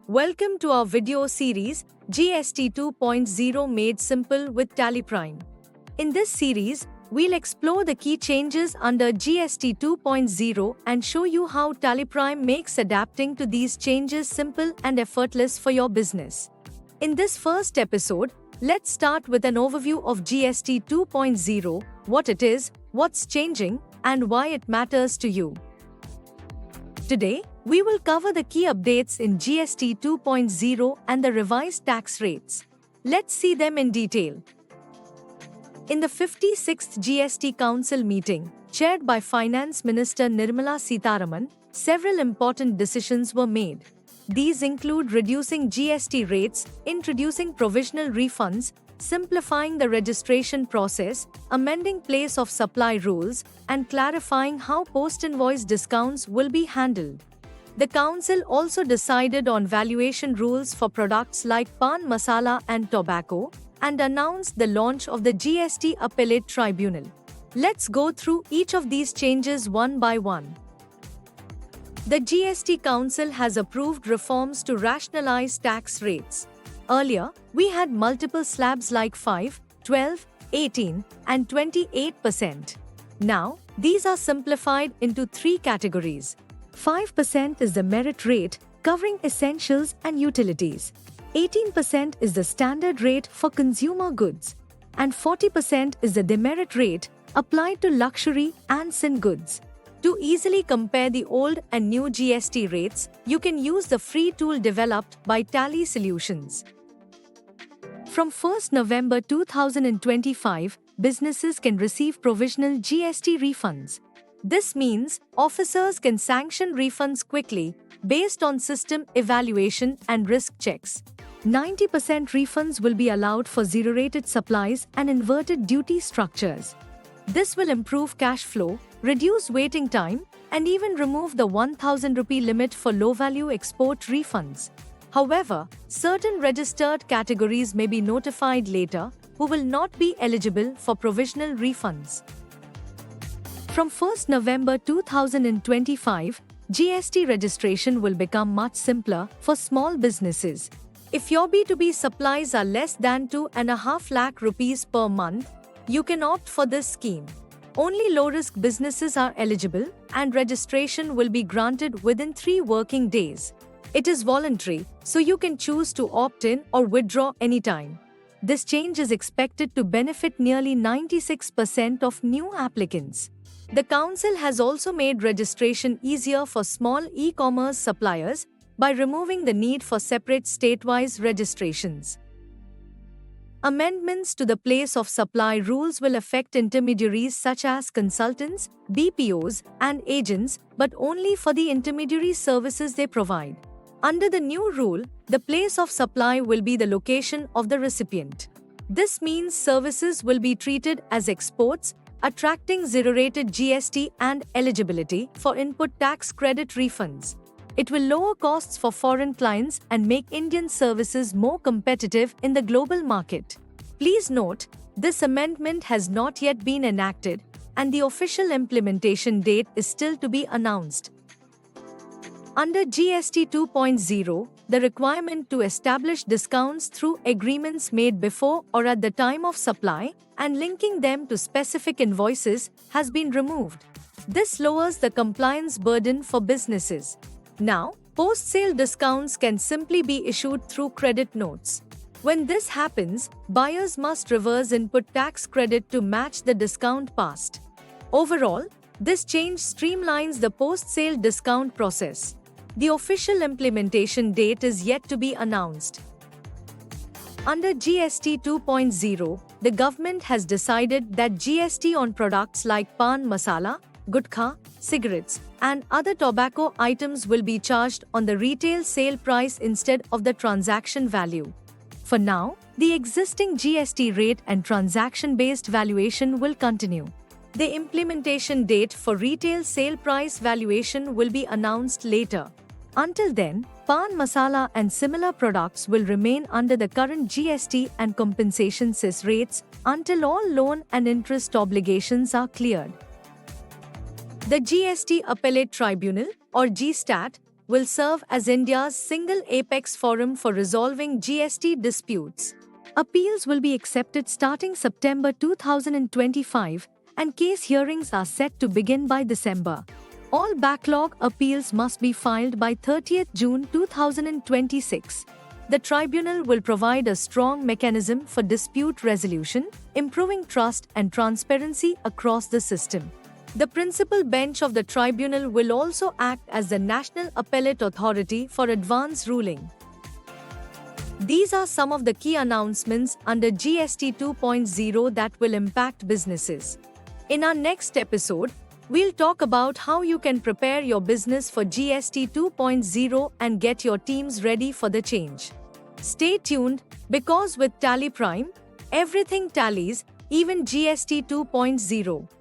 Welcome to our video series GST 2.0 Made Simple with TallyPrime. In this series, we'll explore the key changes under GST 2.0 and show you how TallyPrime makes adapting to these changes simple and effortless for your business. In this first episode, let's start with an overview of GST 2.0, what it is, what's changing, and why it matters to you. Today, we will cover the key updates in GST 2.0 and the revised tax rates. Let's see them in detail. In the 56th GST Council meeting, chaired by Finance Minister Nirmala Sitharaman, several important decisions were made. These include reducing GST rates, introducing provisional refunds, simplifying the registration process, amending place of supply rules, and clarifying how post-invoice discounts will be handled. The Council also decided on valuation rules for products like pan masala and tobacco and announced the launch of the GST Appellate Tribunal. Let's go through each of these changes one by one. The GST Council has approved reforms to rationalize tax rates. Earlier, we had multiple slabs like 5, 12, 18, and 28%. Now, these are simplified into three categories. 5% is the merit rate, covering essentials and utilities. 18% is the standard rate for consumer goods. And 40% is the demerit rate, applied to luxury and sin goods. To easily compare the old and new GST rates, you can use the free tool developed by Tally Solutions. From 1st November 2025, businesses can receive provisional GST refunds. This means officers can sanction refunds quickly based on system evaluation and risk checks. 90% refunds will be allowed for zero-rated supplies and inverted duty structures. This will improve cash flow, reduce waiting time, and even remove the 1,000 rupee limit for low-value export refunds. However, certain registered categories may be notified later who will not be eligible for provisional refunds. From 1st November 2025, GST registration will become much simpler for small businesses. If your B2B supplies are less than 2.5 lakh rupees per month, you can opt for this scheme. Only low-risk businesses are eligible, and registration will be granted within 3 working days. It is voluntary, so you can choose to opt in or withdraw anytime. This change is expected to benefit nearly 96% of new applicants. The Council has also made registration easier for small e-commerce suppliers by removing the need for separate state-wise registrations. Amendments to the place of supply rules will affect intermediaries such as consultants, BPOs, and agents, but only for the intermediary services they provide. Under the new rule, the place of supply will be the location of the recipient. This means services will be treated as exports, attracting zero-rated GST and eligibility for input tax credit refunds. It will lower costs for foreign clients and make Indian services more competitive in the global market. Please note, this amendment has not yet been enacted, and the official implementation date is still to be announced. Under GST 2.0, the requirement to establish discounts through agreements made before or at the time of supply and linking them to specific invoices has been removed. This lowers the compliance burden for businesses. Now, post-sale discounts can simply be issued through credit notes. When this happens, buyers must reverse input tax credit to match the discount passed. Overall, this change streamlines the post-sale discount process. The official implementation date is yet to be announced. Under GST 2.0, the government has decided that GST on products like pan masala, gutkha, cigarettes, and other tobacco items will be charged on the retail sale price instead of the transaction value. For now, the existing GST rate and transaction-based valuation will continue. The implementation date for retail sale price valuation will be announced later. Until then, pan masala and similar products will remain under the current GST and compensation cess rates until all loan and interest obligations are cleared. The GST Appellate Tribunal, or GSTAT, will serve as India's single apex forum for resolving GST disputes. Appeals will be accepted starting September 2025, and case hearings are set to begin by December. All backlog appeals must be filed by 30th June 2026. The tribunal will provide a strong mechanism for dispute resolution, improving trust and transparency across the system. The principal bench of the tribunal will also act as the National Appellate Authority for advance ruling. These are some of the key announcements under GST 2.0 that will impact businesses. In our next episode, we'll talk about how you can prepare your business for GST 2.0 and get your teams ready for the change. Stay tuned, because with Tally Prime, everything tallies, even GST 2.0.